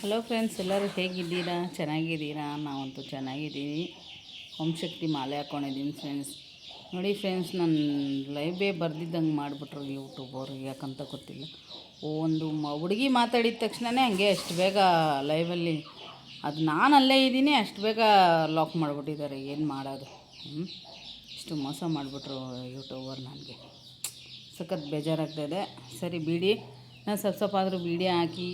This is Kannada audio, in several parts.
ಹಲೋ ಫ್ರೆಂಡ್ಸ್, ಎಲ್ಲರೂ ಹೇಗಿದ್ದೀರಾ? ಚೆನ್ನಾಗಿದ್ದೀರಾ? ನಾವಂತೂ ಚೆನ್ನಾಗಿದ್ದೀವಿ. ಓಂಶಕ್ತಿ ಮಾಲೆ ಹಾಕ್ಕೊಂಡಿದ್ದೀನಿ ಫ್ರೆಂಡ್ಸ್. ನೋಡಿ ಫ್ರೆಂಡ್ಸ್, ನಾನು ಲೈವೇ ಬರ್ದಿದ್ದಂಗೆ ಮಾಡಿಬಿಟ್ರು ಯೂಟ್ಯೂಬವ್ರು, ಯಾಕಂತ ಗೊತ್ತಿಲ್ಲ. ಒಂದು ಹುಡುಗಿ ಮಾತಾಡಿದ ತಕ್ಷಣವೇ ಹಂಗೆ ಅಷ್ಟು ಬೇಗ ಲೈವಲ್ಲಿ ಅದು ನಾನು ಅಲ್ಲೇ ಇದ್ದೀನಿ, ಅಷ್ಟು ಬೇಗ ಲಾಕ್ ಮಾಡಿಬಿಟ್ಟಿದ್ದಾರೆ. ಏನು ಮಾಡೋದು? ಇಷ್ಟು ಮೋಸ ಮಾಡಿಬಿಟ್ರು ಯೂಟ್ಯೂಬರ್. ನನಗೆ ಸಖತ್ ಬೇಜಾರಾಗ್ತಾಯಿದೆ. ಸರಿ ಬಿಡಿ, ನಾನು ಸ್ವಲ್ಪ ಆದರೂ ವೀಡಿಯೋ ಹಾಕಿ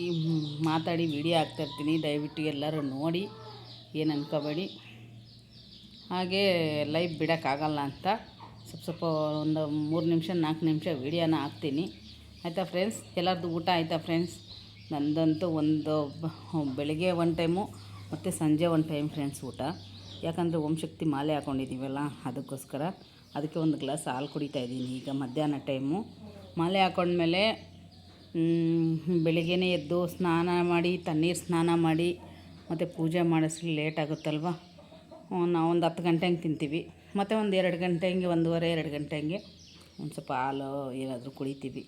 ಮಾತಾಡಿ ವೀಡಿಯೋ ಹಾಕ್ತಾಯಿರ್ತೀನಿ. ದಯವಿಟ್ಟು ಎಲ್ಲರೂ ನೋಡಿ, ಏನು ಅನ್ಕೋಬೇಡಿ. ಹಾಗೇ ಲೈವ್ ಬಿಡೋಕ್ಕಾಗಲ್ಲ ಅಂತ ಸ್ವಲ್ಪ ಒಂದು 3 ನಿಮಿಷ 4 ನಿಮಿಷ ವೀಡಿಯೋನ ಹಾಕ್ತೀನಿ. ಆಯಿತಾ ಫ್ರೆಂಡ್ಸ್? ಎಲ್ಲರದ್ದು ಊಟ ಆಯಿತಾ ಫ್ರೆಂಡ್ಸ್? ನಂದಂತೂ ಬೆಳಗ್ಗೆ 1 ಟೈಮು ಮತ್ತು ಸಂಜೆ 1 ಟೈಮ್ ಫ್ರೆಂಡ್ಸ್ ಊಟ. ಯಾಕಂದರೆ ಓಂಶಕ್ತಿ ಮಾಲೆ ಹಾಕ್ಕೊಂಡಿದ್ದೀವಲ್ಲ, ಅದಕ್ಕೆ ಒಂದು ಗ್ಲಾಸ್ ಹಾಲು ಕುಡಿತಾಯಿದ್ದೀನಿ ಈಗ ಮಧ್ಯಾಹ್ನ ಟೈಮು. ಮಾಲೆ ಹಾಕ್ಕೊಂಡ್ಮೇಲೆ ಬೆಳಿಗ್ಗೆನೇ ಎದ್ದು ಸ್ನಾನ ಮಾಡಿ, ತಣ್ಣೀರು ಸ್ನಾನ ಮಾಡಿ ಮತ್ತು ಪೂಜೆ ಮಾಡಿಸ್ಲಿ ಲೇಟ್ ಆಗುತ್ತಲ್ವ. ನಾವು ಒಂದು 10 ಗಂಟೆ ಹಂಗೆ ತಿಂತೀವಿ. ಮತ್ತು ಒಂದು 2 ಗಂಟೆ ಹಂಗೆ, 1:30-2 ಗಂಟೆ ಹಂಗೆ ಒಂದು ಸ್ವಲ್ಪ ಹಾಲು ಏನಾದರೂ ಕುಡಿತೀವಿ.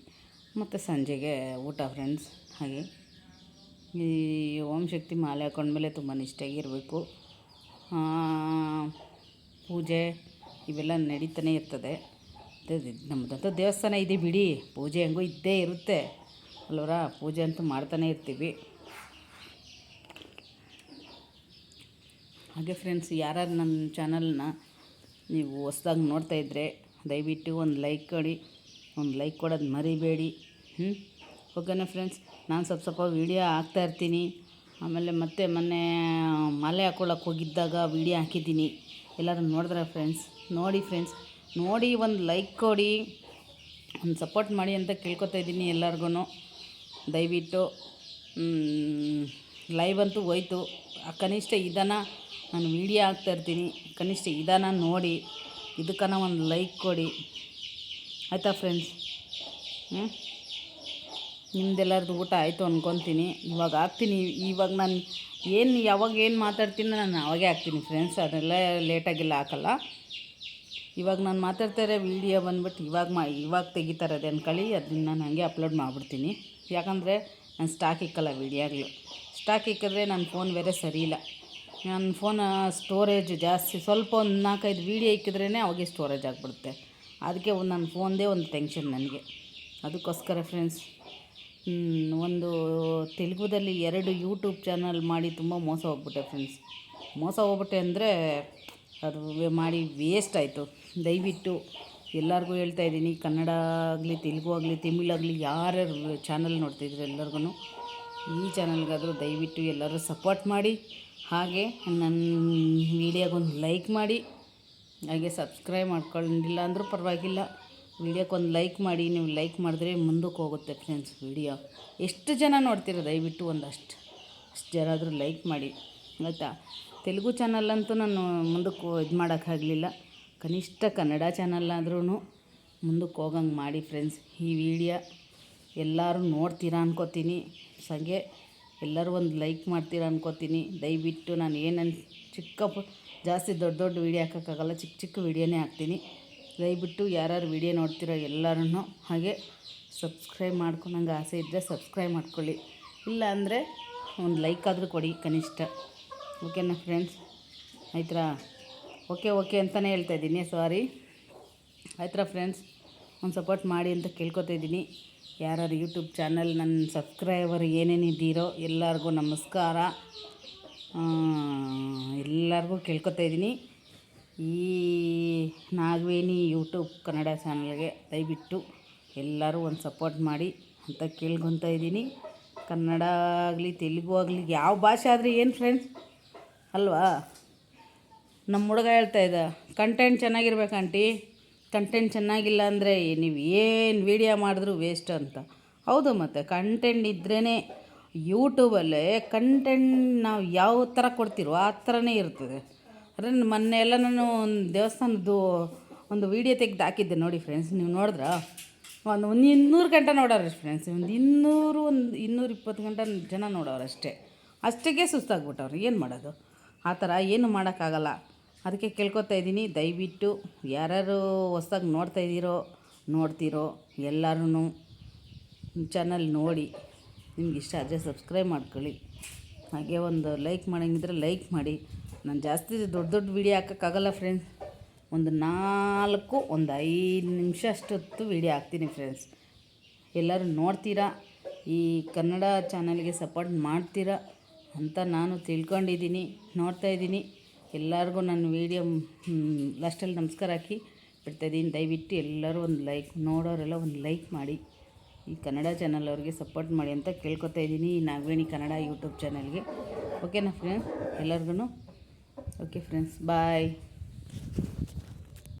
ಮತ್ತು ಸಂಜೆಗೆ ಊಟ ಫ್ರೆಂಡ್ಸ್. ಹಾಗೆ ಈ ಓಂಶಕ್ತಿ ಮಾಲೆ ಹಾಕ್ಕೊಂಡ್ಮೇಲೆ ತುಂಬ ನಿಷ್ಠೆಯಾಗಿರಬೇಕು. ಪೂಜೆ ಇವೆಲ್ಲ ನಡೀತಾನೆ ಇರ್ತದೆ. ನಮ್ಮದಂತೂ ದೇವಸ್ಥಾನ ಇದೆ ಬಿಡಿ, ಪೂಜೆ ಹೆಂಗೂ ಇದ್ದೇ ಇರುತ್ತೆ ಅಲ್ವರ. ಪೂಜೆ ಅಂತೂ ಮಾಡ್ತಾನೆ ಇರ್ತೀವಿ. ಹಾಗೆ ಫ್ರೆಂಡ್ಸ್, ಯಾರು ನನ್ನ ಚಾನಲ್ನ ನೀವು ಹೊಸ್ದಾಗಿ ನೋಡ್ತಾಯಿದ್ರೆ ದಯವಿಟ್ಟು ಒಂದು ಲೈಕ್ ಕೊಡಿ. ಒಂದು ಲೈಕ್ ಕೊಡೋದು ಮರಿಬೇಡಿ. ಓಕೆನಾ ಫ್ರೆಂಡ್ಸ್? ನಾನು ಸ್ವಲ್ಪ ವೀಡಿಯೋ ಹಾಕ್ತಾಯಿರ್ತೀನಿ. ಆಮೇಲೆ ಮತ್ತೆ ಮೊನ್ನೆ ಮಾಲೆ ಹಾಕ್ಕೊಳ್ಳೋಕೆ ಹೋಗಿದ್ದಾಗ ವೀಡಿಯೋ ಹಾಕಿದ್ದೀನಿ. ಎಲ್ಲರೂ ನೋಡಿದ್ರೆ ಫ್ರೆಂಡ್ಸ್? ನೋಡಿ ಫ್ರೆಂಡ್ಸ್, ನೋಡಿ ಒಂದು ಲೈಕ್ ಕೊಡಿ, ಒಂದು ಸಪೋರ್ಟ್ ಮಾಡಿ ಅಂತ ಕೇಳ್ಕೊತಾಯಿದ್ದೀನಿ ಎಲ್ಲರಿಗೂ. ದಯವಿಟ್ಟು ಲೈವ್ ಅಂತೂ ಹೋಯ್ತು. ಕನಿಷ್ಠ ಇದನ್ನು ನಾನು ವೀಡಿಯೋ ಹಾಕ್ತಾಯಿರ್ತೀನಿ, ಕನಿಷ್ಠ ಇದನ್ನು ನೋಡಿ ಇದಕ್ಕನ ಒಂದು ಲೈಕ್ ಕೊಡಿ. ಆಯಿತಾ ಫ್ರೆಂಡ್ಸ್? ನಿಮ್ದೆಲ್ಲರದು ಊಟ ಆಯಿತು ಅಂದ್ಕೊತೀನಿ. ಇವಾಗ ಹಾಕ್ತೀನಿ. ಇವಾಗ ನಾನು ಯಾವಾಗ ಏನು ಮಾತಾಡ್ತೀನಿ ನಾನು ಅವಾಗೇ ಹಾಕ್ತೀನಿ ಫ್ರೆಂಡ್ಸ್. ಅದೆಲ್ಲ ಲೇಟಾಗೆಲ್ಲ ಹಾಕಲ್ಲ. ಇವಾಗ ನಾನು ಮಾತಾಡ್ತಾಯಿರೋ ವೀಡಿಯೋ ಬಂದ್ಬಿಟ್ಟು ಇವಾಗ ತೆಗಿತಾರದು ಅನ್ಕೊಳ್ಳಿ. ಅದನ್ನು ನಾನು ಹಂಗೆ ಅಪ್ಲೋಡ್ ಮಾಡಿಬಿಡ್ತೀನಿ. ಯಾಕಂದರೆ ನಾನು ಸ್ಟಾಕ್ ಇಕ್ಕಲ್ಲ ವೀಡಿಯೋಗಳು. ಸ್ಟಾಕ್ ಇಕ್ಕಿದ್ರೆ ನನ್ನ ಫೋನ್ ಬೇರೆ ಸರಿ ಇಲ್ಲ. ನನ್ನ ಫೋನ್ ಸ್ಟೋರೇಜ್ ಜಾಸ್ತಿ, ಸ್ವಲ್ಪ ಒಂದು 4-5 ವೀಡಿಯೋ ಇಕ್ಕಿದ್ರೇ ಅವಾಗೆ ಸ್ಟೋರೇಜ್ ಆಗಿಬಿಡುತ್ತೆ. ಅದಕ್ಕೆ ನನ್ನ ಫೋನ್ದೇ ಒಂದು ಟೆನ್ಷನ್ ನನಗೆ. ಅದಕ್ಕೋಸ್ಕರ ಫ್ರೆಂಡ್ಸ್, ಒಂದು ತೆಲುಗುದಲ್ಲಿ 2 ಯೂಟ್ಯೂಬ್ ಚಾನಲ್ ಮಾಡಿ ತುಂಬ ಮೋಸ ಹೋಗ್ಬಿಟ್ಟೆ ಫ್ರೆಂಡ್ಸ್. ಮೋಸ ಹೋಗ್ಬಿಟ್ಟೆ ಅಂದರೆ ಅದು ಮಾಡಿ ವೇಸ್ಟ್ ಆಯಿತು. ದಯವಿಟ್ಟು ಎಲ್ಲರಿಗೂ ಹೇಳ್ತಾಯಿದ್ದೀನಿ, ಕನ್ನಡ ಆಗಲಿ, ತೆಲುಗು ಆಗಲಿ, ತಮಿಳಾಗಲಿ, ಯಾರ್ಯಾರು ಚಾನಲ್ ನೋಡ್ತಿದ್ರು ಎಲ್ಲರಿಗೂ ಈ ಚಾನಲ್ಗಾದರೂ ದಯವಿಟ್ಟು ಎಲ್ಲರೂ ಸಪೋರ್ಟ್ ಮಾಡಿ. ಹಾಗೆ ನನ್ನ ವೀಡಿಯೋಗೊಂದು ಲೈಕ್ ಮಾಡಿ. ಹಾಗೆ ಸಬ್ಸ್ಕ್ರೈಬ್ ಮಾಡ್ಕೊಂಡಿಲ್ಲ ಅಂದರೂ ಪರವಾಗಿಲ್ಲ, ವೀಡಿಯೋಕ್ಕೊಂದು ಲೈಕ್ ಮಾಡಿ. ನೀವು ಲೈಕ್ ಮಾಡಿದ್ರೆ ಮುಂದಕ್ಕೆ ಹೋಗುತ್ತೆ ಫ್ರೆಂಡ್ಸ್ ವೀಡಿಯೋ. ಎಷ್ಟು ಜನ ನೋಡ್ತೀರೋ ದಯವಿಟ್ಟು ಅಷ್ಟು ಜನ ಆದರೂ ಲೈಕ್ ಮಾಡಿ, ಆಯಿತಾ? ತೆಲುಗು ಚಾನಲ್ಲಂತೂ ನಾನು ಮುಂದಕ್ಕೆ ಇದು ಮಾಡೋಕ್ಕಾಗಲಿಲ್ಲ. ಕನಿಷ್ಠ ಕನ್ನಡ ಚಾನಲ್ಲಾದ್ರೂ ಮುಂದಕ್ಕೆ ಹೋಗಂಗೆ ಮಾಡಿ ಫ್ರೆಂಡ್ಸ್. ಈ ವಿಡಿಯೋ ಎಲ್ಲರೂ ನೋಡ್ತೀರಾ ಅನ್ಕೋತೀನಿ. ಹಾಗೆ ಎಲ್ಲರೂ ಒಂದು ಲೈಕ್ ಮಾಡ್ತೀರಾ ಅನ್ಕೋತೀನಿ. ದಯವಿಟ್ಟು ನಾನು ಜಾಸ್ತಿ ದೊಡ್ಡ ವೀಡಿಯೋ ಹಾಕೋಕ್ಕಾಗಲ್ಲ, ಚಿಕ್ಕ ವೀಡಿಯೋನೇ ಹಾಕ್ತೀನಿ. ದಯವಿಟ್ಟು ಯಾರು ವೀಡಿಯೋ ನೋಡ್ತೀರೋ ಎಲ್ಲರೂ ಹಾಗೆ ಸಬ್ಸ್ಕ್ರೈಬ್ ಮಾಡ್ಕೊಳಂಗೆ ಆಸೆ ಇದ್ದರೆ ಸಬ್ಸ್ಕ್ರೈಬ್ ಮಾಡ್ಕೊಳ್ಳಿ. ಇಲ್ಲ ಅಂದರೆ ಒಂದು ಲೈಕ್ ಆದರೂ ಕೊಡಿ ಕನಿಷ್ಠ. ಓಕೆನಾ ಫ್ರೆಂಡ್ಸ್? ಆಯ್ತಾ? ಓಕೆ ಅಂತಲೇ ಹೇಳ್ತಾಯಿದ್ದೀನಿ, ಸಾರಿ. ಆಯ್ತಾ ಫ್ರೆಂಡ್ಸ್? ಒಂದು ಸಪೋರ್ಟ್ ಮಾಡಿ ಅಂತ ಕೇಳ್ಕೊತಾಯಿದ್ದೀನಿ. ಯಾರು ಯೂಟ್ಯೂಬ್ ಚಾನಲ್ ನನ್ನ ಸಬ್ಸ್ಕ್ರೈಬರ್ ಏನೇನಿದ್ದೀರೋ ಎಲ್ಲರಿಗೂ ನಮಸ್ಕಾರ. ಎಲ್ಲರಿಗೂ ಕೇಳ್ಕೊತಾಯಿದ್ದೀನಿ, ಈ ನಾಗವೇಣಿ ಯೂಟ್ಯೂಬ್ ಕನ್ನಡ ಚಾನಲ್ಗೆ ದಯವಿಟ್ಟು ಎಲ್ಲರೂ ಒಂದು ಸಪೋರ್ಟ್ ಮಾಡಿ ಅಂತ ಕೇಳ್ಕೊತಾ ಇದ್ದೀನಿ. ಕನ್ನಡ ಆಗಲಿ, ತೆಲುಗು ಆಗಲಿ, ಯಾವ ಭಾಷೆ ಆದರೆ ಏನು ಫ್ರೆಂಡ್ಸ್ ಅಲ್ವಾ? ನಮ್ಮ ಹುಡುಗ ಹೇಳ್ತಾಯಿದ್ದ, ಕಂಟೆಂಟ್ ಚೆನ್ನಾಗಿರ್ಬೇಕು ಆಂಟಿ, ಕಂಟೆಂಟ್ ಚೆನ್ನಾಗಿಲ್ಲ ಅಂದರೆ ನೀವು ಏನು ವೀಡಿಯೋ ಮಾಡಿದ್ರೂ ವೇಸ್ಟ್ ಅಂತ. ಹೌದು, ಮತ್ತು ಕಂಟೆಂಟ್ ಇದ್ರೇ ಯೂಟ್ಯೂಬಲ್ಲೇ ಕಂಟೆಂಟ್ ನಾವು ಯಾವ ಥರ ಕೊಡ್ತಿರೋ ಆ ಥರನೇ ಇರ್ತದೆ. ಅಂದರೆ ಮೊನ್ನೆ ಎಲ್ಲ ನಾನು ಒಂದು ದೇವಸ್ಥಾನದ್ದು ಒಂದು ವೀಡಿಯೋ ತೆಗೆದು ಹಾಕಿದ್ದೆ ನೋಡಿ ಫ್ರೆಂಡ್ಸ್. ನೀವು ನೋಡಿದ್ರಾ? ಒಂದು 200 ಗಂಟೆ ನೋಡೋರು ಫ್ರೆಂಡ್ಸ್. ಒಂದು 220 ಗಂಟೆ ಜನ ನೋಡೋರು ಅಷ್ಟಕ್ಕೆ ಸುಸ್ತಾಗ್ಬಿಟ್ಟವ್ರು. ಏನು ಮಾಡೋದು? ಆ ಥರ ಏನು ಮಾಡೋಕ್ಕಾಗಲ್ಲ. ಅದಕ್ಕೆ ಕೇಳ್ಕೊತಾ ಇದ್ದೀನಿ, ದಯವಿಟ್ಟು ಯಾರು ಹೊಸ್ದಾಗಿ ನೋಡ್ತೀರೋ ಎಲ್ಲರೂ ಚಾನಲ್ ನೋಡಿ. ನಿಮ್ಗೆ ಇಷ್ಟ ಆದರೆ ಸಬ್ಸ್ಕ್ರೈಬ್ ಮಾಡ್ಕೊಳ್ಳಿ. ಹಾಗೆ ಒಂದು ಲೈಕ್ ಮಾಡಂಗಿದ್ರೆ ಲೈಕ್ ಮಾಡಿ. ನಾನು ಜಾಸ್ತಿ ದೊಡ್ಡ ದೊಡ್ಡ ವೀಡಿಯೋ ಹಾಕೋಕ್ಕಾಗಲ್ಲ ಫ್ರೆಂಡ್ಸ್. ಒಂದು 5 ನಿಮಿಷ ಅಷ್ಟೊತ್ತು ವೀಡಿಯೋ ಹಾಕ್ತೀನಿ ಫ್ರೆಂಡ್ಸ್. ಎಲ್ಲರೂ ನೋಡ್ತೀರಾ, ಈ ಕನ್ನಡ ಚಾನಲ್ಗೆ ಸಪೋರ್ಟ್ ಮಾಡ್ತೀರಾ ಅಂತ ನಾನು ತಿಳ್ಕೊಂಡಿದ್ದೀನಿ, ನೋಡ್ತಾಯಿದ್ದೀನಿ. ಎಲ್ಲರಿಗೂ ನನ್ನ ವೀಡಿಯೋ ಲಾಸ್ಟಲ್ಲಿ ನಮಸ್ಕಾರ ಹಾಕಿ ಬಿಡ್ತಾಯಿದ್ದೀನಿ. ದಯವಿಟ್ಟು ಎಲ್ಲರೂ ಒಂದು ಲೈಕ್, ನೋಡೋರೆಲ್ಲ ಒಂದು ಲೈಕ್ ಮಾಡಿ, ಈ ಕನ್ನಡ ಚಾನಲ್ ಅವ್ರಿಗೆ ಸಪೋರ್ಟ್ ಮಾಡಿ ಅಂತ ಕೇಳ್ಕೊತಾ ಇದ್ದೀನಿ, ಈ ನಾಗವೇಣಿ ಕನ್ನಡ ಯೂಟ್ಯೂಬ್ ಚಾನಲ್ಗೆ. ಓಕೆನಾ ಫ್ರೆಂಡ್ಸ್? ಎಲ್ಲರಿಗೂ ಓಕೆ ಫ್ರೆಂಡ್ಸ್, ಬಾಯ್.